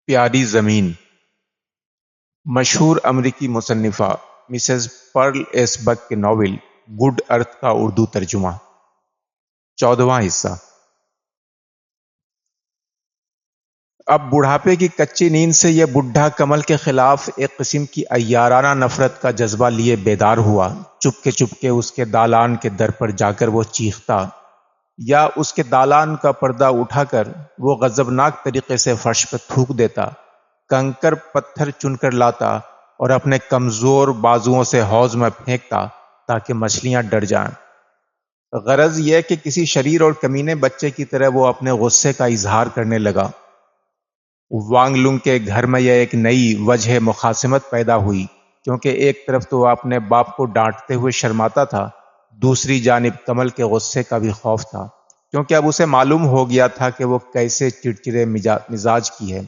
پیاری زمین مشہور امریکی مصنفہ مسز پرل ایس بک کے ناول گڈ ارتھ کا اردو ترجمہ 14واں حصہ۔ اب بڑھاپے کی کچی نیند سے یہ بڈھا کمل کے خلاف ایک قسم کی عیارانہ نفرت کا جذبہ لیے بیدار ہوا۔ چپکے اس کے دالان کے در پر جا کر وہ چیختا، یا اس کے دالان کا پردہ اٹھا کر وہ غضبناک طریقے سے فرش پر تھوک دیتا، کنکر پتھر چن کر لاتا اور اپنے کمزور بازوؤں سے حوض میں پھینکتا تاکہ مچھلیاں ڈر جائیں۔ غرض یہ کہ کسی شریر اور کمینے بچے کی طرح وہ اپنے غصے کا اظہار کرنے لگا۔ وانگ لنگ کے گھر میں یہ ایک نئی وجہ مخاصمت پیدا ہوئی، کیونکہ ایک طرف تو وہ اپنے باپ کو ڈانٹتے ہوئے شرماتا تھا، دوسری جانب کمل کے غصے کا بھی خوف تھا، کیونکہ اب اسے معلوم ہو گیا تھا کہ وہ کیسے چڑچڑے مزاج کی ہے۔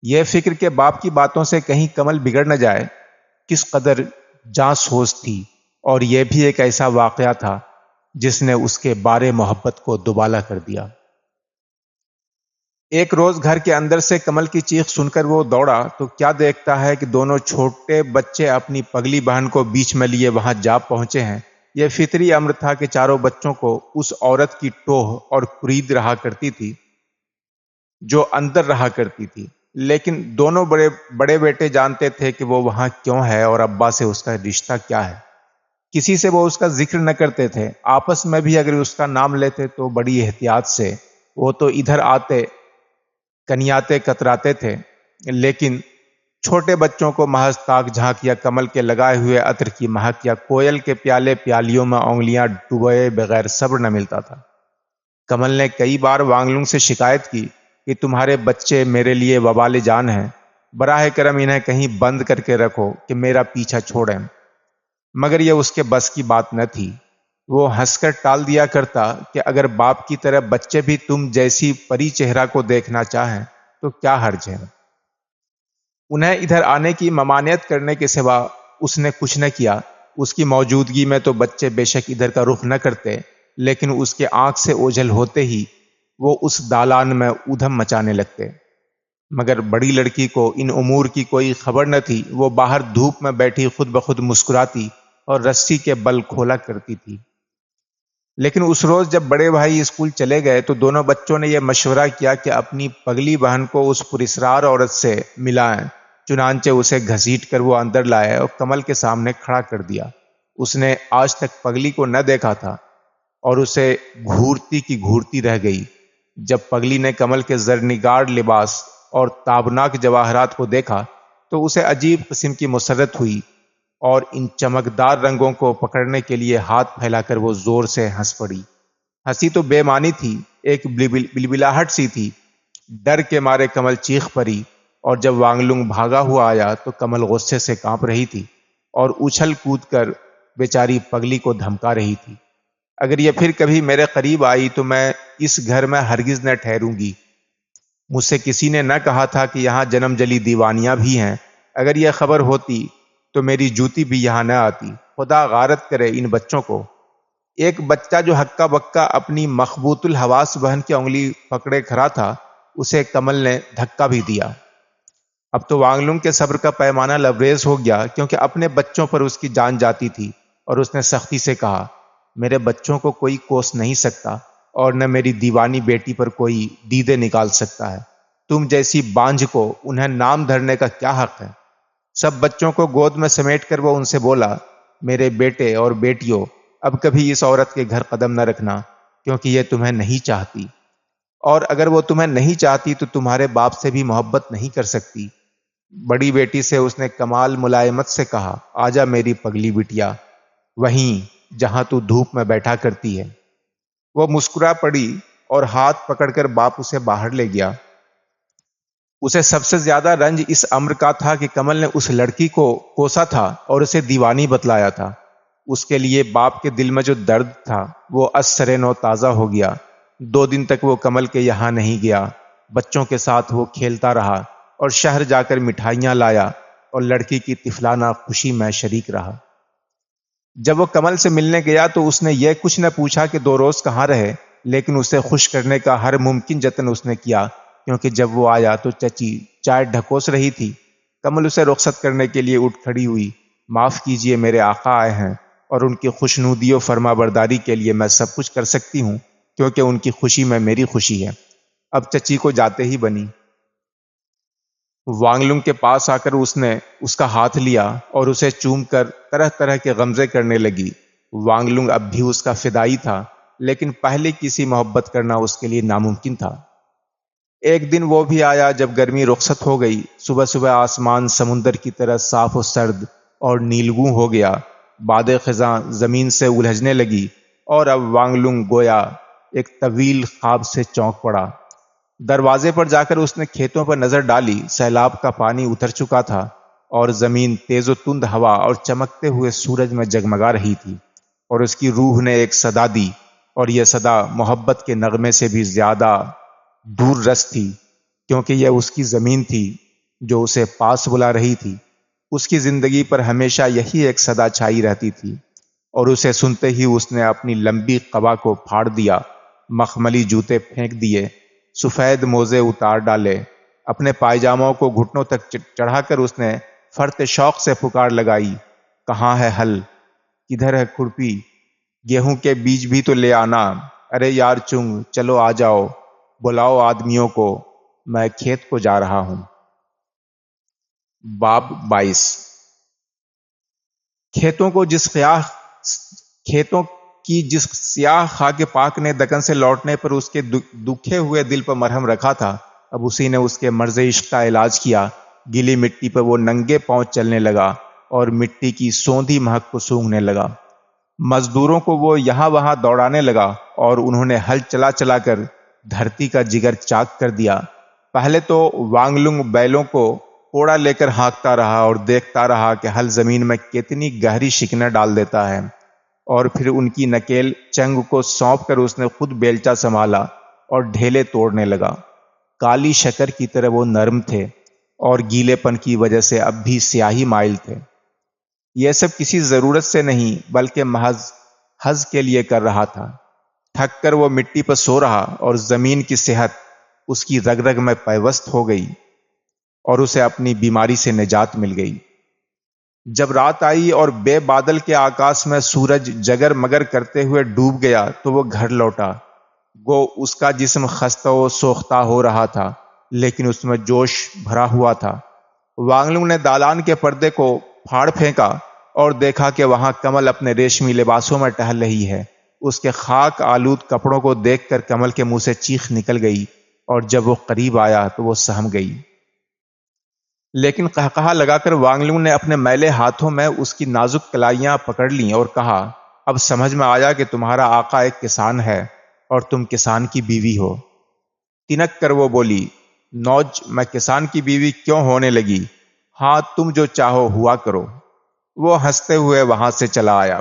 یہ فکر کہ باپ کی باتوں سے کہیں کمل بگڑ نہ جائے کس قدر جاں سوز تھی، اور یہ بھی ایک ایسا واقعہ تھا جس نے اس کے بارے محبت کو دوبالا کر دیا۔ ایک روز گھر کے اندر سے کمل کی چیخ سن کر وہ دوڑا تو کیا دیکھتا ہے کہ دونوں چھوٹے بچے اپنی پگلی بہن کو بیچ میں لیے وہاں جا پہنچے ہیں۔ یہ فطری امر تھا کہ چاروں بچوں کو اس عورت کی ٹوہ اور کرید رہا کرتی تھی جو اندر رہا کرتی تھی، لیکن دونوں بڑے بیٹے جانتے تھے کہ وہ وہاں کیوں ہے اور ابا سے اس کا رشتہ کیا ہے۔ کسی سے وہ اس کا ذکر نہ کرتے تھے، آپس میں بھی اگر اس کا نام لیتے تو بڑی احتیاط سے۔ وہ تو ادھر آتے کنیاتے کتراتے تھے، لیکن چھوٹے بچوں کو محض تاک جھانک یا کمل کے لگائے ہوئے عطر کی مہک یا کوئل کے پیالے پیالیوں میں انگلیاں ڈبوئے بغیر صبر نہ ملتا تھا۔ کمل نے کئی بار وانگلنگ سے شکایت کی کہ تمہارے بچے میرے لیے وبال جان ہیں، براہ کرم انہیں کہیں بند کر کے رکھو کہ میرا پیچھا چھوڑیں، مگر یہ اس کے بس کی بات نہ تھی۔ وہ ہنس کر ٹال دیا کرتا کہ اگر باپ کی طرح بچے بھی تم جیسی پری چہرہ کو دیکھنا چاہیں تو کیا حرج ہے۔ انہیں ادھر آنے کی ممانعت کرنے کے سوا اس نے کچھ نہ کیا۔ اس کی موجودگی میں تو بچے بے شک ادھر کا رخ نہ کرتے، لیکن اس کے آنکھ سے اوجھل ہوتے ہی وہ اس دالان میں ادھم مچانے لگتے۔ مگر بڑی لڑکی کو ان امور کی کوئی خبر نہ تھی۔ وہ باہر دھوپ میں بیٹھی خود بخود مسکراتی اور رسی کے بل کھولا کرتی تھی۔ لیکن اس روز جب بڑے بھائی اسکول چلے گئے تو دونوں بچوں نے یہ مشورہ کیا کہ اپنی پگلی بہن کو اس پراسرار عورت سے ملائیں۔ چنانچہ اسے گھسیٹ کر وہ اندر لائے اور کمل کے سامنے کھڑا کر دیا۔ اس نے آج تک پگلی کو نہ دیکھا تھا اور اسے گھورتی کی گھورتی رہ گئی۔ جب پگلی نے کمل کے زرنگار لباس اور تابناک جواہرات کو دیکھا تو اسے عجیب قسم کی مسرت ہوئی، اور ان چمکدار رنگوں کو پکڑنے کے لیے ہاتھ پھیلا کر وہ زور سے ہنس پڑی۔ ہنسی تو بے معنی تھی، ایک بلبلاہٹ سی تھی۔ ڈر کے مارے کمل چیخ پڑی، اور جب وانگلنگ بھاگا ہوا آیا تو کمل غصے سے کانپ رہی تھی اور اچھل کود کر بیچاری پگلی کو دھمکا رہی تھی، اگر یہ پھر کبھی میرے قریب آئی تو میں اس گھر میں ہرگز نہ ٹھہروں گی۔ مجھ سے کسی نے نہ کہا تھا کہ یہاں جنم جلی دیوانیاں بھی ہیں، اگر یہ خبر ہوتی تو میری جوتی بھی یہاں نہ آتی۔ خدا غارت کرے ان بچوں کو۔ ایک بچہ جو ہکا بکا اپنی مخبوط الحواس بہن کی انگلی پکڑے کھڑا تھا، اسے کمل نے دھکا بھی دیا۔ اب تو وانگلنگ کے صبر کا پیمانہ لبریز ہو گیا، کیونکہ اپنے بچوں پر اس کی جان جاتی تھی، اور اس نے سختی سے کہا، میرے بچوں کو کوئی کوس نہیں سکتا، اور نہ میری دیوانی بیٹی پر کوئی دیدے نکال سکتا ہے۔ تم جیسی بانجھ کو انہیں نام دھرنے کا کیا حق ہے؟ سب بچوں کو گود میں سمیٹ کر وہ ان سے بولا، میرے بیٹے اور بیٹیوں، اب کبھی اس عورت کے گھر قدم نہ رکھنا، کیونکہ یہ تمہیں نہیں چاہتی، اور اگر وہ تمہیں نہیں چاہتی تو تمہارے باپ سے بھی محبت نہیں کر سکتی۔ بڑی بیٹی سے اس نے کمال ملائمت سے کہا، آجا میری پگلی بٹیا، وہیں جہاں تو دھوپ میں بیٹھا کرتی ہے۔ وہ مسکرا پڑی اور ہاتھ پکڑ کر باپ اسے باہر لے گیا۔ اسے سب سے زیادہ رنج اس امر کا تھا کہ کمل نے اس لڑکی کو کوسا تھا اور اسے دیوانی بتلایا تھا۔ اس کے لیے باپ کے دل میں جو درد تھا وہ از سر نو تازہ ہو گیا۔ 2 دن تک وہ کمل کے یہاں نہیں گیا۔ بچوں کے ساتھ وہ کھیلتا رہا اور شہر جا کر مٹھائیاں لایا اور لڑکی کی طفلانہ خوشی میں شریک رہا۔ جب وہ کمل سے ملنے گیا تو اس نے یہ کچھ نہ پوچھا کہ 2 روز کہاں رہے، لیکن اسے خوش کرنے کا ہر ممکن جتن اس نے کیا، کیونکہ جب وہ آیا تو چچی چائے ڈھکوس رہی تھی۔ کمل اسے رخصت کرنے کے لیے اٹھ کھڑی ہوئی۔ معاف کیجئے، میرے آقا آئے ہیں اور ان کی خوشنودی و فرما برداری کے لیے میں سب کچھ کر سکتی ہوں، کیونکہ ان کی خوشی میں میری خوشی ہے۔ اب چچی کو جاتے ہی بنی۔ وانگ لنگ کے پاس آ کر اس نے اس کا ہاتھ لیا اور اسے چوم کر طرح طرح کے غمزے کرنے لگی۔ وانگ لنگ اب بھی اس کا فدائی تھا، لیکن پہلے کسی محبت کرنا اس کے لیے ناممکن تھا۔ ایک دن وہ بھی آیا جب گرمی رخصت ہو گئی۔ صبح صبح آسمان سمندر کی طرح صاف و سرد اور نیلگوں ہو گیا۔ باد خزاں زمین سے الجھنے لگی اور اب وانگ لنگ گویا ایک طویل خواب سے چونک پڑا۔ دروازے پر جا کر اس نے کھیتوں پر نظر ڈالی۔ سیلاب کا پانی اتر چکا تھا اور زمین تیز و تند ہوا اور چمکتے ہوئے سورج میں جگمگا رہی تھی، اور اس کی روح نے ایک صدا دی، اور یہ صدا محبت کے نغمے سے بھی زیادہ دور رس تھی، کیونکہ یہ اس کی زمین تھی جو اسے پاس بلا رہی تھی۔ اس کی زندگی پر ہمیشہ یہی ایک صدا چھائی رہتی تھی، اور اسے سنتے ہی اس نے اپنی لمبی قبا کو پھاڑ دیا، مخملی جوتے پھینک دیے، سفید موزے اتار ڈالے، اپنے پائجاموں کو گھٹنوں تک چڑھا کر اس نے فرط شوق سے پکار لگائی، کہاں ہے ہل؟ کدھر ہے کھرپی؟ گیہوں کے بیج بھی تو لے آنا۔ ارے یار چنگ، چلو آ جاؤ، بلاؤ آدمیوں کو، میں کھیت کو جا رہا ہوں۔ باب 22۔ کھیتوں کی جس سیاہ خاک پاک نے دکن سے لوٹنے پر اس کے دکھے ہوئے دل پر مرہم رکھا تھا، اب اسی نے اس کے مرض عشق کا علاج کیا۔ گیلی مٹی پر وہ ننگے پاؤں چلنے لگا اور مٹی کی سوندھی مہک کو سونگھنے لگا۔ مزدوروں کو وہ یہاں وہاں دوڑانے لگا اور انہوں نے ہل چلا چلا کر دھرتی کا جگر چاک کر دیا۔ پہلے تو وانگ لنگ بیلوں کو کوڑا لے کر ہانکتا رہا اور دیکھتا رہا کہ ہل زمین میں کتنی گہری شکنیں ڈال دیتا ہے، اور پھر ان کی نکیل چنگ کو سونپ کر اس نے خود بیلچہ سنبھالا اور ڈھیلے توڑنے لگا۔ کالی شکر کی طرح وہ نرم تھے اور گیلے پن کی وجہ سے اب بھی سیاہی مائل تھے۔ یہ سب کسی ضرورت سے نہیں بلکہ محض حظ کے لیے کر رہا تھا۔ تھک کر وہ مٹی پر سو رہا اور زمین کی صحت اس کی رگ رگ میں پیوست ہو گئی اور اسے اپنی بیماری سے نجات مل گئی۔ جب رات آئی اور بے بادل کے آکاش میں سورج جگر مگر کرتے ہوئے ڈوب گیا تو وہ گھر لوٹا۔ گو اس کا جسم خستہ و سوختہ ہو رہا تھا، لیکن اس میں جوش بھرا ہوا تھا۔ وانگ لنگ نے دالان کے پردے کو پھاڑ پھینکا اور دیکھا کہ وہاں کمل اپنے ریشمی لباسوں میں ٹہل رہی ہے۔ اس کے خاک آلود کپڑوں کو دیکھ کر کمل کے منہ سے چیخ نکل گئی، اور جب وہ قریب آیا تو وہ سہم گئی۔ لیکن قہقہا لگا کر وانگ لنگ نے اپنے میلے ہاتھوں میں اس کی نازک کلائیاں پکڑ لیں اور کہا، اب سمجھ میں آیا کہ تمہارا آقا ایک کسان ہے اور تم کسان کی بیوی ہو۔ تنک کر وہ بولی، نوج، میں کسان کی بیوی کیوں ہونے لگی؟ ہاں، تم جو چاہو ہوا کرو۔ وہ ہنستے ہوئے وہاں سے چلا آیا۔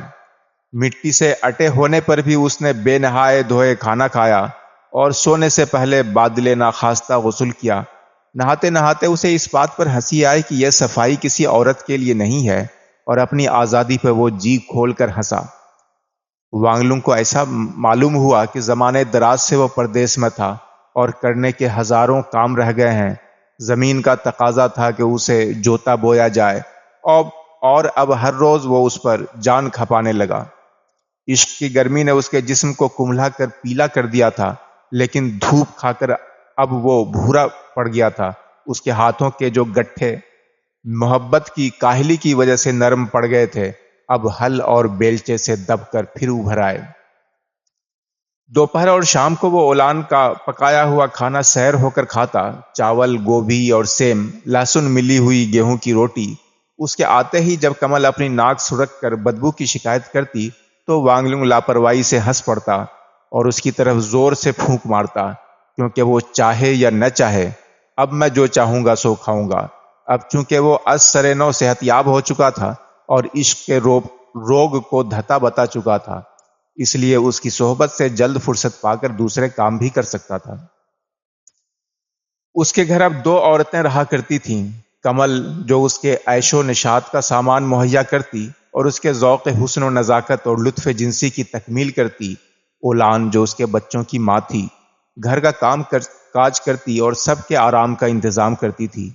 مٹی سے اٹے ہونے پر بھی اس نے بے نہائے دھوئے کھانا کھایا اور سونے سے پہلے بادلے ناخواستہ غسل کیا۔ نہاتے نہاتے اسے اس بات پر ہنسی آئی کہ یہ صفائی کسی عورت کے لیے نہیں ہے، اور اپنی آزادی پہ وہ جی کھول کر ہنسا۔ وانگ لنگ کو ایسا معلوم ہوا کہ زمانے دراز سے وہ پردیس میں تھا اور کرنے کے ہزاروں کام رہ گئے ہیں۔ زمین کا تقاضا تھا کہ اسے جوتا بویا جائے، اور اب ہر روز وہ اس پر جان کھپانے لگا۔ عشق کی گرمی نے اس کے جسم کو کملا کر پیلا کر دیا تھا، لیکن دھوپ کھا کر اب وہ بھورا پڑ گیا تھا۔ اس کے ہاتھوں کے جو گٹھے محبت کی کاہلی کی وجہ سے نرم پڑ گئے تھے، اب ہل اور بیلچے سے دب کر پھر ابھر آئے۔ دوپہر اور شام کو وہ اولان کا پکایا ہوا کھانا سیر ہو کر کھاتا، چاول، گوبھی اور سیم، لہسن ملی ہوئی گیہوں کی روٹی۔ اس کے آتے ہی جب کمل اپنی ناک سرک کر بدبو کی شکایت کرتی تو وانگ لنگ لاپرواہی سے ہنس پڑتا اور اس کی طرف زور سے پھونک مارتا، کیونکہ وہ چاہے یا نہ چاہے، اب میں جو چاہوں گا سو کھاؤں گا۔ اب چونکہ وہ از سر نو صحت یاب ہو چکا تھا اور عشق کے روگ کو دھتا بتا چکا تھا، اس لیے اس کی صحبت سے جلد فرصت پا کر دوسرے کام بھی کر سکتا تھا۔ اس کے گھر اب 2 عورتیں رہا کرتی تھیں، کمل جو اس کے عیش و نشاط کا سامان مہیا کرتی اور اس کے ذوق حسن و نزاکت اور لطف جنسی کی تکمیل کرتی، اولان جو اس کے بچوں کی ماں تھی، گھر کا کام کاج کرتی اور سب کے آرام کا انتظام کرتی تھی۔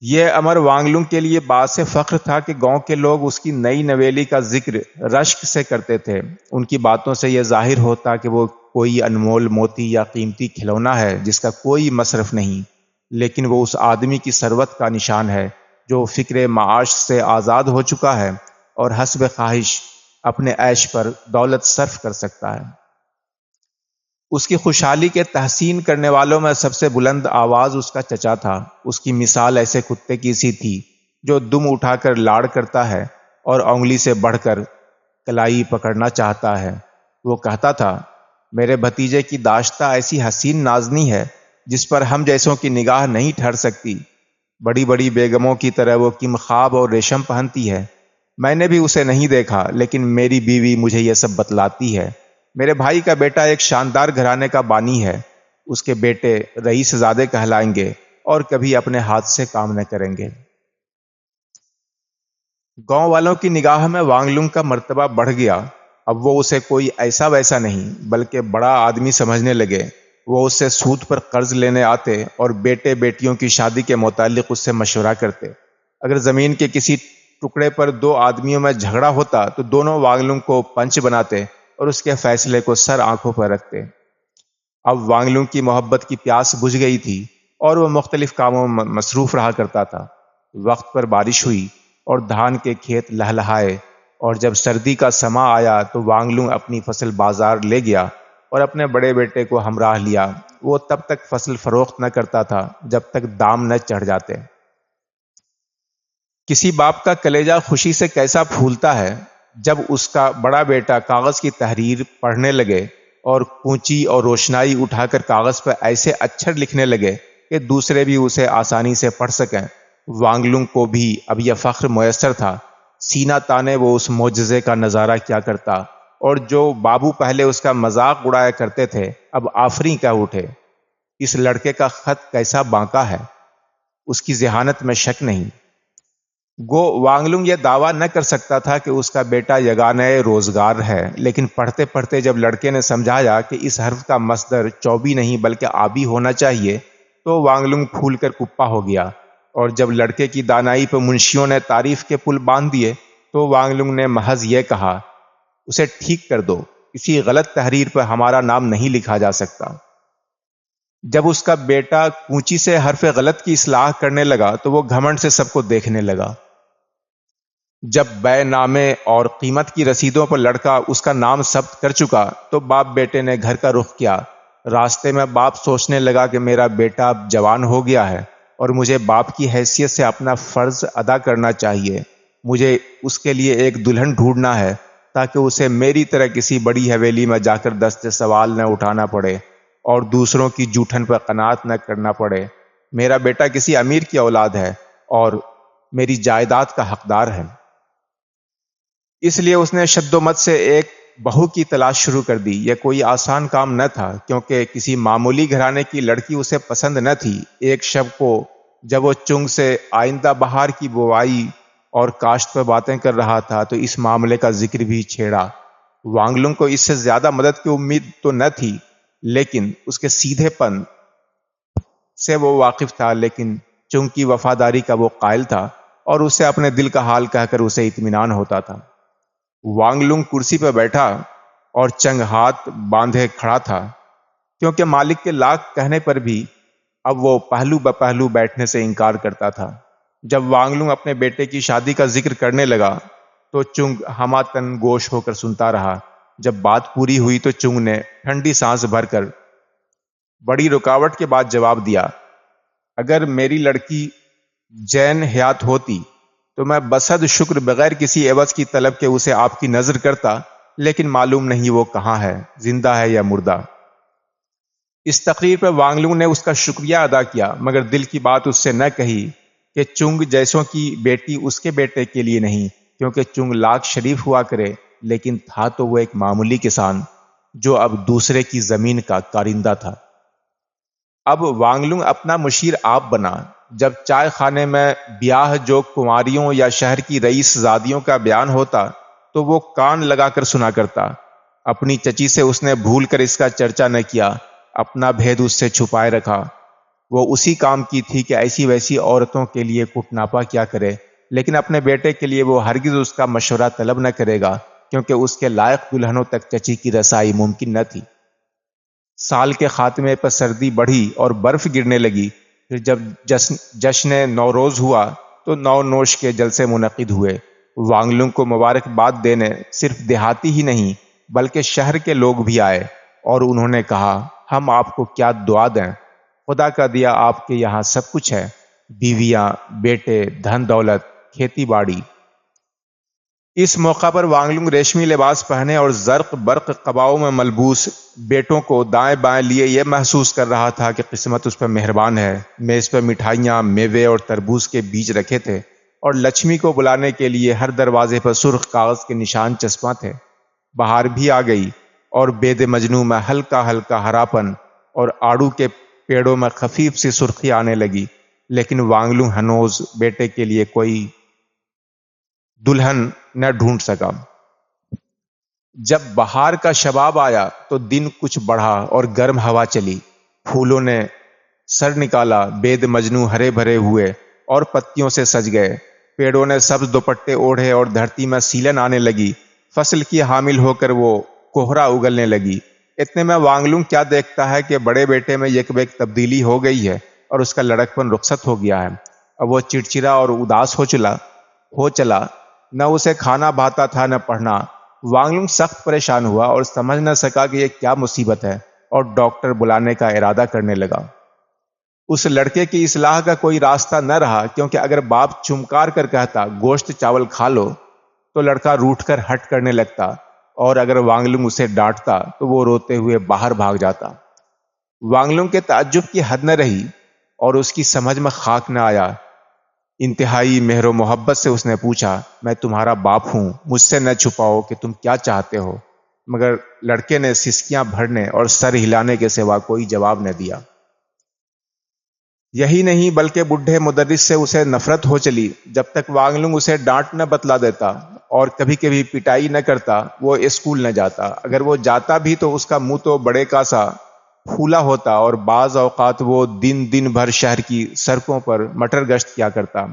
یہ امر وانگلنگ کے لیے باعث فخر تھا کہ گاؤں کے لوگ اس کی نئی نویلی کا ذکر رشک سے کرتے تھے۔ ان کی باتوں سے یہ ظاہر ہوتا کہ وہ کوئی انمول موتی یا قیمتی کھلونا ہے جس کا کوئی مصرف نہیں، لیکن وہ اس آدمی کی ثروت کا نشان ہے جو فکر معاش سے آزاد ہو چکا ہے اور حسب خواہش اپنے عیش پر دولت صرف کر سکتا ہے۔ اس کی خوشحالی کے تحسین کرنے والوں میں سب سے بلند آواز اس کا چچا تھا۔ اس کی مثال ایسے کتے کی سی تھی جو دم اٹھا کر لاڑ کرتا ہے اور انگلی سے بڑھ کر کلائی پکڑنا چاہتا ہے۔ وہ کہتا تھا، میرے بھتیجے کی داشتہ ایسی حسین نازنی ہے جس پر ہم جیسوں کی نگاہ نہیں ٹھہر سکتی۔ بڑی بڑی بیگموں کی طرح وہ کم خواب اور ریشم پہنتی ہے۔ میں نے بھی اسے نہیں دیکھا، لیکن میری بیوی مجھے یہ سب بتلاتی ہے۔ میرے بھائی کا بیٹا ایک شاندار گھرانے کا بانی ہے۔ اس کے بیٹے رئیس زادے کہلائیں گے اور کبھی اپنے ہاتھ سے کام نہ کریں گے۔ گاؤں والوں کی نگاہ میں وانگلنگ کا مرتبہ بڑھ گیا۔ اب وہ اسے کوئی ایسا ویسا نہیں بلکہ بڑا آدمی سمجھنے لگے۔ وہ اس سے سود پر قرض لینے آتے اور بیٹے بیٹیوں کی شادی کے متعلق اس سے مشورہ کرتے۔ اگر زمین کے کسی ٹکڑے پر دو آدمیوں میں جھگڑا ہوتا تو دونوں وانگلنگ کو پنچ بناتے اور اس کے فیصلے کو سر آنکھوں پر رکھتے۔ اب وانگلنگ کی محبت کی پیاس بجھ گئی تھی اور وہ مختلف کاموں میں مصروف رہا کرتا تھا۔ وقت پر بارش ہوئی اور دھان کے کھیت لہلہائے، اور جب سردی کا سماں آیا تو وانگلنگ اپنی فصل بازار لے گیا اور اپنے بڑے بیٹے کو ہمراہ لیا۔ وہ تب تک فصل فروخت نہ کرتا تھا جب تک دام نہ چڑھ جاتے۔ کسی باپ کا کلیجہ خوشی سے کیسا پھولتا ہے جب اس کا بڑا بیٹا کاغذ کی تحریر پڑھنے لگے اور کونچی اور روشنائی اٹھا کر کاغذ پر ایسے اچھر لکھنے لگے کہ دوسرے بھی اسے آسانی سے پڑھ سکیں۔ وانگلنگ کو بھی اب یہ فخر میسر تھا۔ سینہ تانے وہ اس معجزے کا نظارہ کیا کرتا، اور جو بابو پہلے اس کا مذاق اڑایا کرتے تھے اب آفریں کہہ اٹھے۔ اس لڑکے کا خط کیسا بانکا ہے، اس کی ذہانت میں شک نہیں۔ گو وانگلنگ یہ دعویٰ نہ کر سکتا تھا کہ اس کا بیٹا یگانہ روزگار ہے، لیکن پڑھتے پڑھتے جب لڑکے نے سمجھایا کہ اس حرف کا مصدر چوبی نہیں بلکہ آبی ہونا چاہیے تو وانگلنگ پھول کر کپا ہو گیا، اور جب لڑکے کی دانائی پر منشیوں نے تعریف کے پل باندھ دیے تو وانگلنگ نے محض یہ کہا، اسے ٹھیک کر دو، کسی غلط تحریر پر ہمارا نام نہیں لکھا جا سکتا۔ جب اس کا بیٹا کونچی سے حرف غلط کی اصلاح کرنے لگا تو وہ گھمنڈ سے سب کو دیکھنے لگا۔ جب بے نامے اور قیمت کی رسیدوں پر لڑکا اس کا نام ثبت کر چکا تو باپ بیٹے نے گھر کا رخ کیا۔ راستے میں باپ سوچنے لگا کہ میرا بیٹا اب جوان ہو گیا ہے اور مجھے باپ کی حیثیت سے اپنا فرض ادا کرنا چاہیے۔ مجھے اس کے لیے ایک دلہن ڈھونڈنا ہے تاکہ اسے میری طرح کسی بڑی حویلی میں جا کر دست سوال نہ اٹھانا پڑے اور دوسروں کی جوٹھن پر قناعت نہ کرنا پڑے۔ میرا بیٹا کسی امیر کی اولاد ہے اور میری جائیداد کا حقدار ہے۔ اس لیے اس نے شد و مت سے ایک بہو کی تلاش شروع کر دی۔ یہ کوئی آسان کام نہ تھا کیونکہ کسی معمولی گھرانے کی لڑکی اسے پسند نہ تھی۔ ایک شب کو جب وہ چنگ سے آئندہ بہار کی بوائی اور کاشت پر باتیں کر رہا تھا تو اس معاملے کا ذکر بھی چھیڑا۔ وانگلنگ کو اس سے زیادہ مدد کی امید تو نہ تھی، لیکن اس کے سیدھے پن سے وہ واقف تھا، لیکن چنگ کی وفاداری کا وہ قائل تھا اور اسے اپنے دل کا حال کہہ کر اسے اطمینان ہوتا تھا۔ وانگلنگ کرسی پر بیٹھا اور چنگ ہاتھ باندھے کھڑا تھا، کیونکہ مالک کے لاکھ کہنے پر بھی اب وہ پہلو بپہلو بیٹھنے سے انکار کرتا تھا۔ جب وانگلنگ اپنے بیٹے کی شادی کا ذکر کرنے لگا تو چنگ ہماتن گوش ہو کر سنتا رہا۔ جب بات پوری ہوئی تو چنگ نے ٹھنڈی سانس بھر کر بڑی رکاوٹ کے بعد جواب دیا، اگر میری لڑکی جین حیات ہوتی تو میں بصد شکر بغیر کسی عوض کی طلب کے اسے آپ کی نظر کرتا، لیکن معلوم نہیں وہ کہاں ہے، زندہ ہے یا مردہ۔ اس تقریر پر وانگلنگ نے اس کا شکریہ ادا کیا، مگر دل کی بات اس سے نہ کہی کہ چنگ جیسوں کی بیٹی اس کے بیٹے کے لیے نہیں، کیونکہ چنگ لاکھ شریف ہوا کرے لیکن تھا تو وہ ایک معمولی کسان جو اب دوسرے کی زمین کا کارندہ تھا۔ اب وانگلنگ اپنا مشیر آپ بنا۔ جب چائے خانے میں بیاہ جو کنواریوں یا شہر کی رئیس زادیوں کا بیان ہوتا تو وہ کان لگا کر سنا کرتا۔ اپنی چچی سے اس نے بھول کر اس کا چرچا نہ کیا، اپنا بھید اس سے چھپائے رکھا۔ وہ اسی کام کی تھی کہ ایسی ویسی عورتوں کے لیے کٹناپا کیا کرے، لیکن اپنے بیٹے کے لیے وہ ہرگز اس کا مشورہ طلب نہ کرے گا، کیونکہ اس کے لائق دلہنوں تک چچی کی رسائی ممکن نہ تھی۔ سال کے خاتمے پر سردی بڑھی اور برف گرنے لگی۔ پھر جب جشن نوروز ہوا تو نو نوش کے جلسے منعقد ہوئے۔ وانگ لونگ کو مبارکباد دینے صرف دیہاتی ہی نہیں بلکہ شہر کے لوگ بھی آئے، اور انہوں نے کہا، ہم آپ کو کیا دعا دیں، خدا کا دیا آپ کے یہاں سب کچھ ہے، بیویاں، بیٹے، دھن دولت، کھیتی باڑی۔ اس موقع پر وانگ لونگ ریشمی لباس پہنے اور زرق برق قباؤں میں ملبوس بیٹوں کو دائیں بائیں لیے یہ محسوس کر رہا تھا کہ قسمت اس پر مہربان ہے۔ میز پر مٹھائیاں، میوے اور تربوز کے بیج رکھے تھے، اور لچھمی کو بلانے کے لیے ہر دروازے پر سرخ کاغذ کے نشان چسپاں تھے۔ بہار بھی آ گئی اور بید مجنوں میں ہلکا ہلکا ہراپن اور آڑو کے پیڑوں میں خفیف سی سرخی آنے لگی، لیکن وانگ لونگ ہنوز بیٹے کے لیے کوئی دلہن نہ ڈھونڈ سکا۔ جب بہار کا شباب آیا تو دن کچھ بڑھا اور گرم ہوا چلی، پھولوں نے سر نکالا، بید مجنوں ہرے بھرے ہوئے اور پتیوں سے سج گئے، پیڑوں نے سبز دوپٹے اوڑھے اور دھرتی میں سیلن آنے لگی، فصل کی حامل ہو کر وہ کوہرا اگلنے لگی۔ اتنے میں وانگ لونگ کیا دیکھتا ہے کہ بڑے بیٹے میں یک بیک تبدیلی ہو گئی ہے اور اس کا لڑکپن رخصت ہو گیا ہے۔ اب وہ چڑچڑا اور اداس ہو چلا، نہ اسے کھانا بھاتا تھا نہ پڑھنا۔ وانگ لونگ سخت پریشان ہوا اور سمجھ نہ سکا کہ یہ کیا مصیبت ہے، اور ڈاکٹر بلانے کا ارادہ کرنے لگا۔ اس لڑکے کی اصلاح کا کوئی راستہ نہ رہا، کیونکہ اگر باپ چمکار کر کہتا گوشت چاول کھا لو تو لڑکا روٹھ کر ہٹ کرنے لگتا، اور اگر وانگ لونگ اسے ڈانٹتا تو وہ روتے ہوئے باہر بھاگ جاتا۔ وانگ لونگ کے تعجب کی حد نہ رہی اور اس کی سمجھ میں خاک نہ آیا۔ انتہائی مہر و محبت سے اس نے پوچھا، میں تمہارا باپ ہوں، مجھ سے نہ چھپاؤ کہ تم کیا چاہتے ہو؟ مگر لڑکے نے سسکیاں بھرنے اور سر ہلانے کے سوا کوئی جواب نہ دیا۔ یہی نہیں بلکہ بڈھے مدرس سے اسے نفرت ہو چلی۔ جب تک وانگ لونگ اسے ڈانٹ نہ بتلا دیتا اور کبھی کبھی پٹائی نہ کرتا، وہ اسکول نہ جاتا۔ اگر وہ جاتا بھی تو اس کا منہ تو بڑے کا سا پھولا ہوتا، اور بعض اوقات وہ دن بھر شہر کی سڑکوں پر مٹر گشت کیا کرتا۔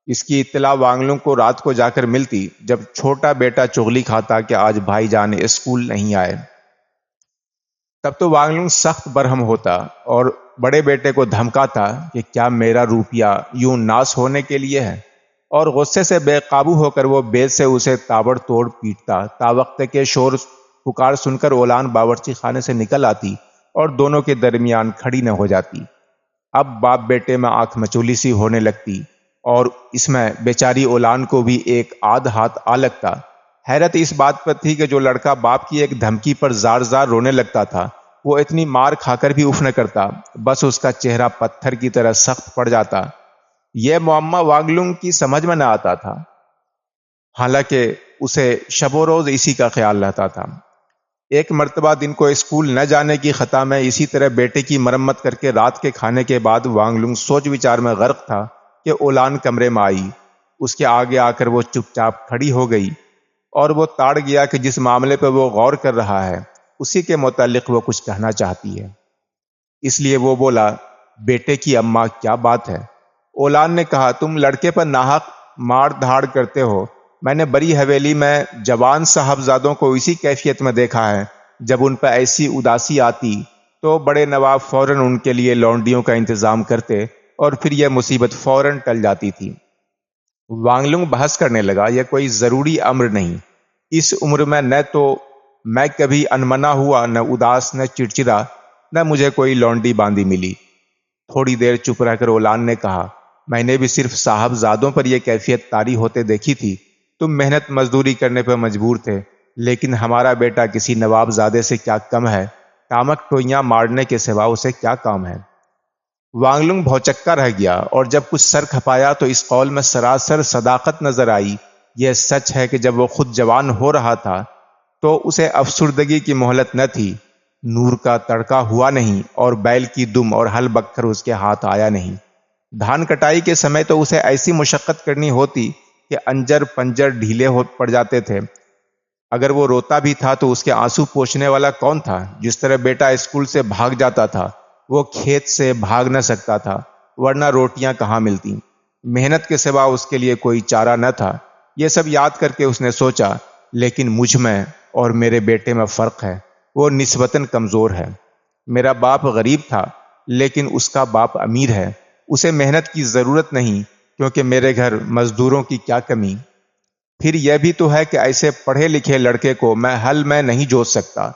اس کی اطلاع وانگ لونگ کو رات کو جا کر ملتی، جب چھوٹا بیٹا چغلی کھاتا کہ آج بھائی جان اسکول نہیں آئے۔ تب تو وانگ لونگ سخت برہم ہوتا اور بڑے بیٹے کو دھمکاتا کہ کیا میرا روپیہ یوں ناس ہونے کے لیے ہے، اور غصے سے بے قابو ہو کر وہ بیت سے اسے تابڑ توڑ پیٹتا۔ تاوقت کے شور پکار سن کر اولان باورچی خانے سے نکل آتی اور دونوں کے درمیان کھڑی نہ ہو جاتی۔ اب باپ بیٹے میں آنکھ مچولی سی ہونے لگتی، اور اس میں بیچاری اولان کو بھی ایک آدھ ہاتھ آ لگتا۔ حیرت اس بات پر تھی کہ جو لڑکا باپ کی ایک دھمکی پر زار زار رونے لگتا تھا، وہ اتنی مار کھا کر بھی اف نہ کرتا، بس اس کا چہرہ پتھر کی طرح سخت پڑ جاتا۔ یہ معمہ وانگ لونگ کی سمجھ میں نہ آتا تھا، حالانکہ اسے شب و روز اسی کا خیال رہتا تھا۔ ایک مرتبہ دن کو اسکول نہ جانے کی خطا میں اسی طرح بیٹے کی مرمت کر کے رات کے کھانے کے بعد وانگ لونگ سوچ وچار میں غرق تھا کہ اولان کمرے میں آئی۔ اس کے آگے آ کر وہ چپ چاپ کھڑی ہو گئی، اور وہ تاڑ گیا کہ جس معاملے پہ وہ غور کر رہا ہے اسی کے متعلق وہ کچھ کہنا چاہتی ہے۔ اس لیے وہ بولا، بیٹے کی اماں کیا بات ہے؟ اولان نے کہا، تم لڑکے پر ناحق مار دھاڑ کرتے ہو۔ میں نے بڑی حویلی میں جوان صاحبزادوں کو اسی کیفیت میں دیکھا ہے۔ جب ان پہ ایسی اداسی آتی تو بڑے نواب فوراً ان کے لیے لونڈیوں کا انتظام کرتے، اور پھر یہ مصیبت فوراً ٹل جاتی تھی۔ وانگ لونگ بحث کرنے لگا، یہ کوئی ضروری امر نہیں۔ اس عمر میں نہ تو میں کبھی انمنا ہوا، نہ اداس، نہ چڑچڑا، نہ مجھے کوئی لونڈی باندھی ملی۔ تھوڑی دیر چپ رہ کر اولان نے کہا، میں نے بھی صرف صاحبزادوں پر یہ کیفیت طاری ہوتے دیکھی تھی۔ تم محنت مزدوری کرنے پر مجبور تھے، لیکن ہمارا بیٹا کسی نواب زادے سے کیا کم ہے؟ ٹامک ٹوئیاں مارنے کے سوا اسے کیا کام ہے؟ وانگ لونگ بھوچکا رہ گیا، اور جب کچھ سر کھپایا تو اس قول میں سراسر صداقت نظر آئی۔ یہ سچ ہے کہ جب وہ خود جوان ہو رہا تھا تو اسے افسردگی کی مہلت نہ تھی، نور کا تڑکا ہوا نہیں، اور بیل کی دم اور ہل بکھر اس کے ہاتھ آیا نہیں۔ دھان کٹائی کے سمے تو اسے ایسی مشقت کرنی ہوتی کہ انجر پنجر ڈھیلے پڑ جاتے تھے۔ اگر وہ روتا بھی تھا تو اس کے آنسو پوچھنے والا کون تھا؟ جس طرح بیٹا اسکول سے بھاگ جاتا تھا وہ کھیت سے بھاگ نہ سکتا تھا، ورنہ روٹیاں کہاں ملتی۔ محنت کے سوا اس کے لیے کوئی چارہ نہ تھا۔ یہ سب یاد کر کے اس نے سوچا، لیکن مجھ میں اور میرے بیٹے میں فرق ہے، وہ نسبتاً کمزور ہے۔ میرا باپ غریب تھا، لیکن اس کا باپ امیر ہے۔ اسے محنت کی ضرورت نہیں، کیونکہ میرے گھر مزدوروں کی کیا کمی۔ پھر یہ بھی تو ہے کہ ایسے پڑھے لکھے لڑکے کو میں حل میں نہیں جوت سکتا۔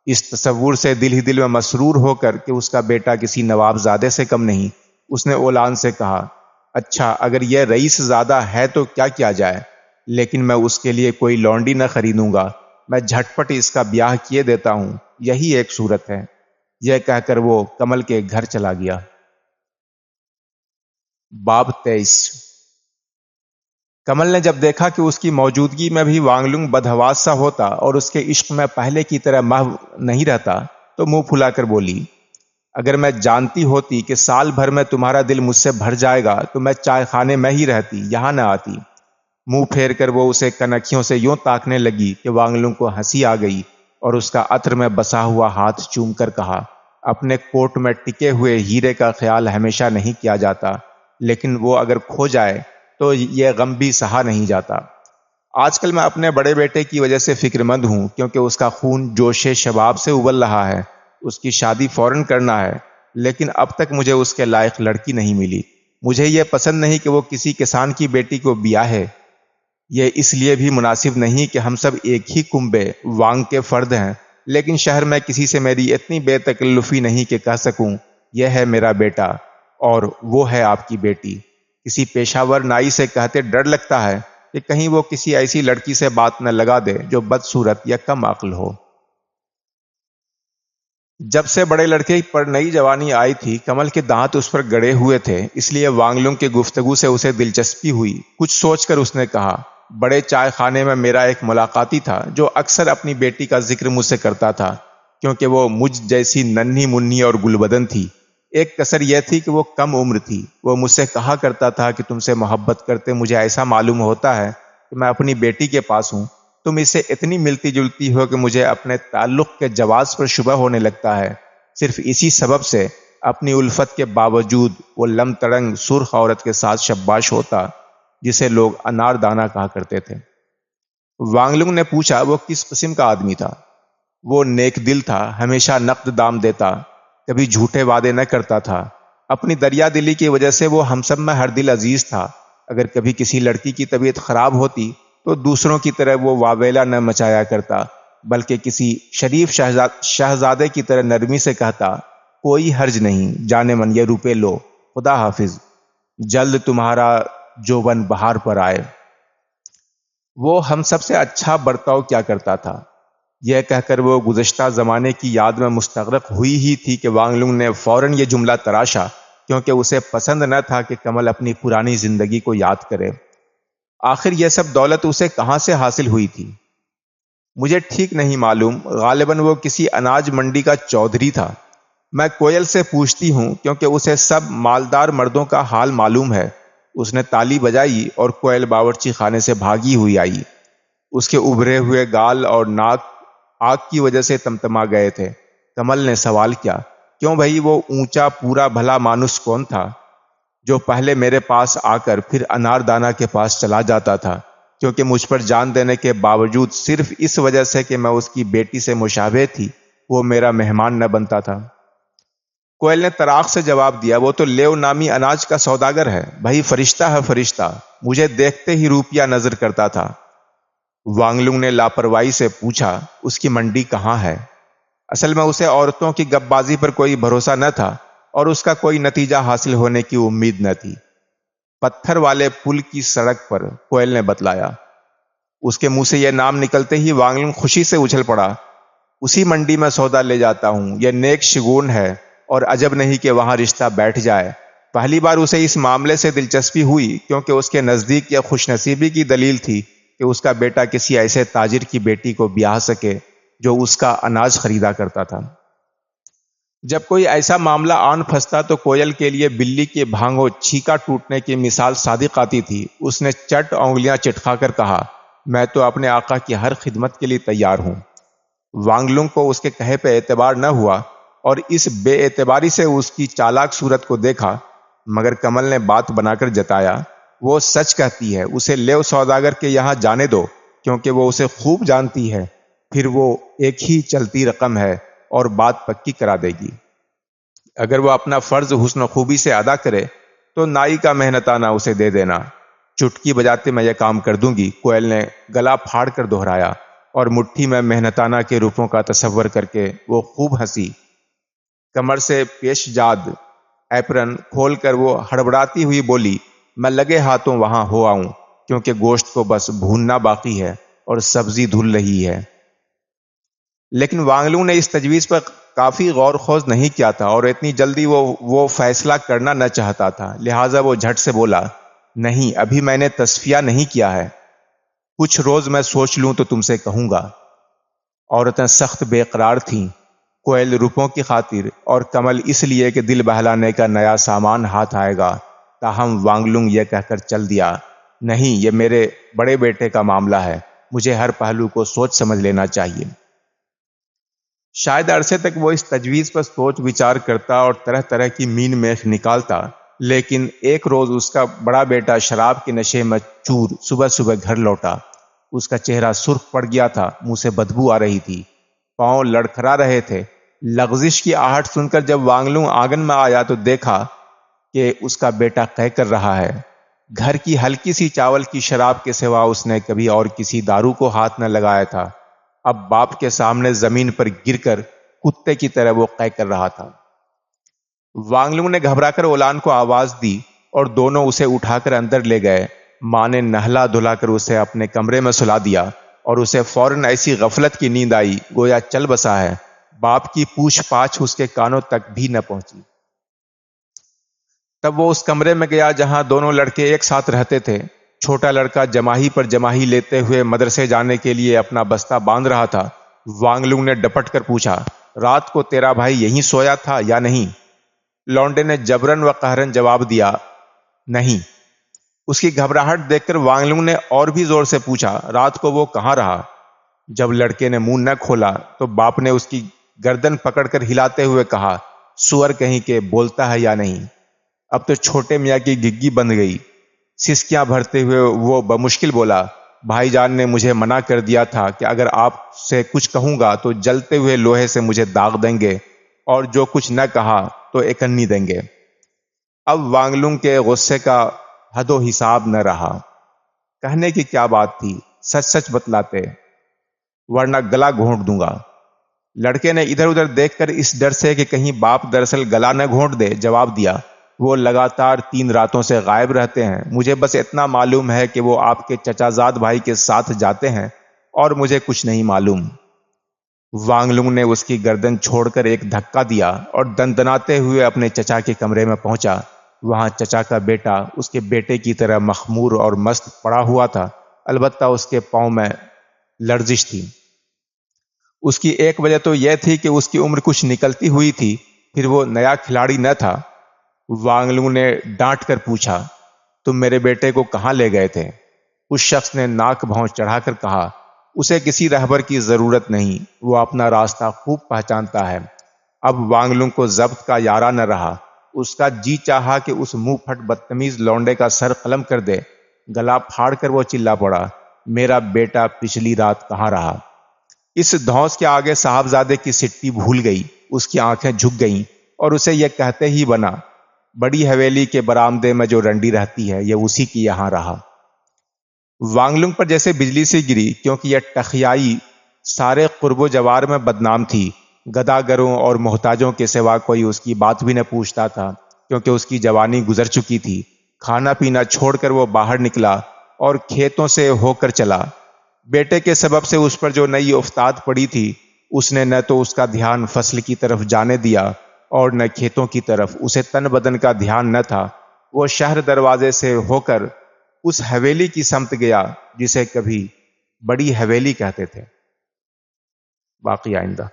اس تصور سے دل ہی دل میں مسرور ہو کر کہ اس کا بیٹا کسی نواب زادے سے کم نہیں، اس نے اولان سے کہا، اچھا اگر یہ رئیس زادہ ہے تو کیا کیا جائے، لیکن میں اس کے لیے کوئی لونڈی نہ خریدوں گا، میں جھٹ پٹ اس کا بیاہ کیے دیتا ہوں، یہی ایک صورت ہے۔ یہ کہہ کر وہ کمل کے گھر چلا گیا۔ باب 23۔ کمل نے جب دیکھا کہ اس کی موجودگی میں بھی وانگ لونگ بدحواس سا ہوتا اور اس کے عشق میں پہلے کی طرح محو نہیں رہتا، تو منہ پھلا کر بولی، اگر میں جانتی ہوتی کہ سال بھر میں تمہارا دل مجھ سے بھر جائے گا تو میں چائے خانے میں ہی رہتی، یہاں نہ آتی۔ منہ پھیر کر وہ اسے کنکھیوں سے یوں تاکنے لگی کہ وانگ لونگ کو ہنسی آ گئی اور اس کا عطر میں بسا ہوا ہاتھ چوم کر کہا، اپنے کوٹ میں ٹکے ہوئے ہیرے کا خیال ہمیشہ نہیں کیا جاتا، لیکن وہ اگر کھو جائے تو یہ غم بھی سہا نہیں جاتا۔ آج کل میں اپنے بڑے بیٹے کی وجہ سے فکر مند ہوں، کیونکہ اس کا خون جوش شباب سے ابل رہا ہے، اس کی شادی فوراً کرنا ہے، لیکن اب تک مجھے اس کے لائق لڑکی نہیں ملی۔ مجھے یہ پسند نہیں کہ وہ کسی کسان کی بیٹی کو بیاہے۔ یہ اس لیے بھی مناسب نہیں کہ ہم سب ایک ہی کنبے وانگ کے فرد ہیں، لیکن شہر میں کسی سے میری اتنی بے تکلفی نہیں کہ کہہ سکوں یہ ہے میرا بیٹا اور وہ ہے آپ کی بیٹی۔ کسی پیشہ ور نائی سے کہتے ڈر لگتا ہے کہ کہیں وہ کسی ایسی لڑکی سے بات نہ لگا دے جو بدصورت یا کم عقل ہو۔ جب سے بڑے لڑکے پر نئی جوانی آئی تھی، کمل کے دانت اس پر گڑے ہوئے تھے، اس لیے وانگ لونگ کی گفتگو سے اسے دلچسپی ہوئی۔ کچھ سوچ کر اس نے کہا، بڑے چائے خانے میں میرا ایک ملاقاتی تھا جو اکثر اپنی بیٹی کا ذکر مجھ سے کرتا تھا، کیونکہ وہ مجھ جیسی ننھی منھی اور گلبدن تھی۔ ایک کسر یہ تھی کہ وہ کم عمر تھی۔ وہ مجھ سے کہا کرتا تھا کہ تم سے محبت کرتے مجھے ایسا معلوم ہوتا ہے کہ میں اپنی بیٹی کے پاس ہوں، تم اس سے اتنی ملتی جلتی ہو کہ مجھے اپنے تعلق کے جواز پر شبہ ہونے لگتا ہے۔ صرف اسی سبب سے اپنی الفت کے باوجود وہ لم تڑنگ سرخ عورت کے ساتھ شباش ہوتا، جسے لوگ انار دانہ کہا کرتے تھے۔ وانگ لونگ نے پوچھا، وہ کس قسم کا آدمی تھا؟ وہ نیک دل تھا، ہمیشہ نقد دام دیتا، کبھی جھوٹے وعدے نہ کرتا تھا۔ اپنی دریا دلی کی وجہ سے وہ ہم سب میں ہر دل عزیز تھا۔ اگر کبھی کسی لڑکی کی طبیعت خراب ہوتی تو دوسروں کی طرح وہ واویلا نہ مچایا کرتا، بلکہ کسی شریف شہزادے کی طرح نرمی سے کہتا، کوئی حرج نہیں، جانے من یہ روپے لو، خدا حافظ، جلد تمہارا جوبن بہار پر آئے۔ وہ ہم سب سے اچھا برتاؤ کیا کرتا تھا۔ یہ کہہ کر وہ گزشتہ زمانے کی یاد میں مستغرق ہوئی ہی تھی کہ وانگ لونگ نے فوراً یہ جملہ تراشا، کیونکہ اسے پسند نہ تھا کہ کمل اپنی پرانی زندگی کو یاد کرے۔ آخر یہ سب دولت اسے کہاں سے حاصل ہوئی تھی؟ مجھے ٹھیک نہیں معلوم، غالباً وہ کسی اناج منڈی کا چودھری تھا۔ میں کوئل سے پوچھتی ہوں، کیونکہ اسے سب مالدار مردوں کا حال معلوم ہے۔ اس نے تالی بجائی اور کوئل باورچی خانے سے بھاگی ہوئی آئی۔ اس کے ابھرے ہوئے گال اور ناک آگ کی وجہ سے تمتما گئے تھے۔ کمل نے سوال کیا، کیوں بھائی، وہ اونچا پورا بھلا مانوس کون تھا جو پہلے میرے پاس آ کر پھر انار دانہ کے پاس چلا جاتا تھا، کیونکہ مجھ پر جان دینے کے باوجود صرف اس وجہ سے کہ میں اس کی بیٹی سے مشابہ تھی وہ میرا مہمان نہ بنتا تھا؟ کوئل نے طراق سے جواب دیا، وہ تو لیو نامی اناج کا سوداگر ہے بھائی، فرشتہ ہے فرشتہ، مجھے دیکھتے ہی روپیہ نظر کرتا تھا۔ وانگ لونگ نے لاپرواہی سے پوچھا، اس کی منڈی کہاں ہے؟ اصل میں اسے عورتوں کی گپ بازی پر کوئی بھروسہ نہ تھا اور اس کا کوئی نتیجہ حاصل ہونے کی امید نہ تھی۔ پتھر والے پل کی سڑک پر، کوئل نے بتلایا۔ اس کے منہ سے یہ نام نکلتے ہی وانگ لونگ خوشی سے اچھل پڑا، اسی منڈی میں سودا لے جاتا ہوں، یہ نیک شگون ہے اور عجب نہیں کہ وہاں رشتہ بیٹھ جائے۔ پہلی بار اسے اس معاملے سے دلچسپی ہوئی کیونکہ اس کے نزدیک یہ خوش نصیبی کی دلیل تھی کہ اس کا بیٹا کسی ایسے تاجر کی بیٹی کو بیاہ سکے جو اس کا اناج خریدا کرتا تھا۔ جب کوئی ایسا معاملہ آن پھنستا تو کوئل کے لیے بلی کے بھانگو چھیکا ٹوٹنے کی مثال صادق آتی تھی۔ اس نے چٹ انگلیاں چٹکا کر کہا، میں تو اپنے آقا کی ہر خدمت کے لیے تیار ہوں۔ وانگ لونگ کو اس کے کہے پہ اعتبار نہ ہوا، اور اس بے اعتباری سے اس کی چالاک صورت کو دیکھا، مگر کمل نے بات بنا کر جتایا، وہ سچ کہتی ہے، اسے لیو سوداگر کے یہاں جانے دو، کیونکہ وہ اسے خوب جانتی ہے، پھر وہ ایک ہی چلتی رقم ہے اور بات پکی کرا دے گی۔ اگر وہ اپنا فرض حسن و خوبی سے ادا کرے تو نائی کا محنتانہ اسے دے دینا، چٹکی بجاتے میں یہ کام کر دوں گی۔ کوئل نے گلا پھاڑ کر دہرایا اور مٹھی میں محنتانہ کے روپوں کا تصور کر کے وہ خوب ہنسی۔ کمر سے پیش جاد ایپرن کھول کر وہ ہڑبڑاتی ہوئی بولی، میں لگے ہاتھوں وہاں ہو آؤں، کیونکہ گوشت کو بس بھوننا باقی ہے اور سبزی دھل رہی ہے۔ لیکن وانگلو نے اس تجویز پر کافی غور خوض نہیں کیا تھا اور اتنی جلدی وہ فیصلہ کرنا نہ چاہتا تھا، لہٰذا وہ جھٹ سے بولا، نہیں، ابھی میں نے تصفیہ نہیں کیا ہے، کچھ روز میں سوچ لوں تو تم سے کہوں گا۔ عورتیں سخت بے قرار تھیں، کوئل روپوں کی خاطر اور کمل اس لیے کہ دل بہلانے کا نیا سامان ہاتھ آئے گا۔ تاہم وانگلنگ یہ کہہ کر چل دیا، نہیں، یہ میرے بڑے بیٹے کا معاملہ ہے، مجھے ہر پہلو کو سوچ سمجھ لینا چاہیے۔ شاید عرصے تک وہ اس تجویز پر سوچ وچار کرتا اور طرح طرح کی مین میخ نکالتا، لیکن ایک روز اس کا بڑا بیٹا شراب کے نشے میں چور صبح صبح گھر لوٹا۔ اس کا چہرہ سرخ پڑ گیا تھا، منہ سے بدبو آ رہی تھی، پاؤں لڑکھڑا رہے تھے۔ لغزش کی آہٹ سن کر جب وانگلو آنگن میں آیا تو دیکھا کہ اس کا بیٹا قے کر رہا ہے۔ گھر کی ہلکی سی چاول کی شراب کے سوا اس نے کبھی اور کسی دارو کو ہاتھ نہ لگایا تھا، اب باپ کے سامنے زمین پر گر کر کتے کی طرح وہ قے کر رہا تھا۔ وانگلو نے گھبرا کر اولان کو آواز دی اور دونوں اسے اٹھا کر اندر لے گئے۔ ماں نے نہلا دھلا کر اسے اپنے کمرے میں سلا دیا اور اسے فوراً ایسی غفلت کی نیند آئی گویا چل بسا ہے، باپ کی پوچھ پاچھ اس کے کانوں تک بھی نہ پہنچی۔ تب وہ اس کمرے میں گیا جہاں دونوں لڑکے ایک ساتھ رہتے تھے۔ چھوٹا لڑکا جماہی پر جماہی لیتے ہوئے مدرسے جانے کے لیے اپنا بستہ باندھ رہا تھا۔ وانگلو نے ڈپٹ کر پوچھا، رات کو تیرا بھائی یہیں سویا تھا یا نہیں؟ لونڈے نے جبرن و قہرن جواب دیا، نہیں۔ اس کی گھبراہٹ دیکھ کر وانگلو نے اور بھی زور سے پوچھا، رات کو وہ کہاں رہا؟ جب لڑکے نے منہ نہ کھولا تو باپ نے اس کی گردن پکڑ کر ہلاتے ہوئے کہا، سور کہیں کے، بولتا ہے یا نہیں؟ اب تو چھوٹے میاں کی گگی بند گئی۔ سسکیاں بھرتے ہوئے وہ بمشکل بولا، بھائی جان نے مجھے منع کر دیا تھا کہ اگر آپ سے کچھ کہوں گا تو جلتے ہوئے لوہے سے مجھے داغ دیں گے، اور جو کچھ نہ کہا تو اکنی دیں گے۔ اب وانگلنگ کے غصے کا حد و حساب نہ رہا۔ کہنے کی کیا بات تھی، سچ سچ بتلاتے ورنہ گلا گھونٹ دوں گا۔ لڑکے نے ادھر ادھر دیکھ کر اس ڈر سے کہ کہیں باپ دراصل گلا نہ گھونٹ دے جواب دیا، وہ لگاتار 3 راتوں سے غائب رہتے ہیں، مجھے بس اتنا معلوم ہے کہ وہ آپ کے چچا زاد بھائی کے ساتھ جاتے ہیں اور مجھے کچھ نہیں معلوم۔ وانگلنگ نے اس کی گردن چھوڑ کر ایک دھکا دیا اور دندناتے ہوئے اپنے چچا کے کمرے میں پہنچا۔ وہاں چچا کا بیٹا اس کے بیٹے کی طرح مخمور اور مست پڑا ہوا تھا، البتہ اس کے پاؤں میں لرزش تھی۔ اس کی ایک وجہ تو یہ تھی کہ اس کی عمر کچھ نکلتی ہوئی تھی، پھر وہ نیا کھلاڑی نہ تھا۔ وانگلو نے ڈانٹ کر پوچھا، تم میرے بیٹے کو کہاں لے گئے تھے؟ اس شخص نے ناک بھونچ چڑھا کر کہا، اسے کسی رہبر کی ضرورت نہیں، وہ اپنا راستہ خوب پہچانتا ہے۔ اب وانگلو کو ضبط کا یارہ نہ رہا، اس کا جی چاہا کہ اس منہ پھٹ بدتمیز لونڈے کا سر قلم کر دے۔ گلا پھاڑ کر وہ چلا پڑا، میرا بیٹا پچھلی رات کہاں رہا؟ اس دھونس کے آگے صاحبزادے کی سٹی بھول گئی، اس کی آنکھیں جھک گئیں اور اسے یہ کہتے ہی بنا، بڑی حویلی کے برآمدے میں جو رنڈی رہتی ہے یہ اسی کی یہاں رہا۔ وانگلنگ پر جیسے بجلی سی گری، کیونکہ یہ ٹخیائی سارے قرب و جوار میں بدنام تھی۔ گداگروں اور محتاجوں کے سوا کوئی اس کی بات بھی نہ پوچھتا تھا، کیونکہ اس کی جوانی گزر چکی تھی۔ کھانا پینا چھوڑ کر وہ باہر نکلا اور کھیتوں سے ہو کر چلا۔ بیٹے کے سبب سے اس پر جو نئی افتاد پڑی تھی، اس نے نہ تو اس کا دھیان فصل کی طرف جانے دیا اور نہ کھیتوں کی طرف، اسے تن بدن کا دھیان نہ تھا۔ وہ شہر دروازے سے ہو کر اس حویلی کی سمت گیا جسے کبھی بڑی حویلی کہتے تھے۔ باقی آئندہ۔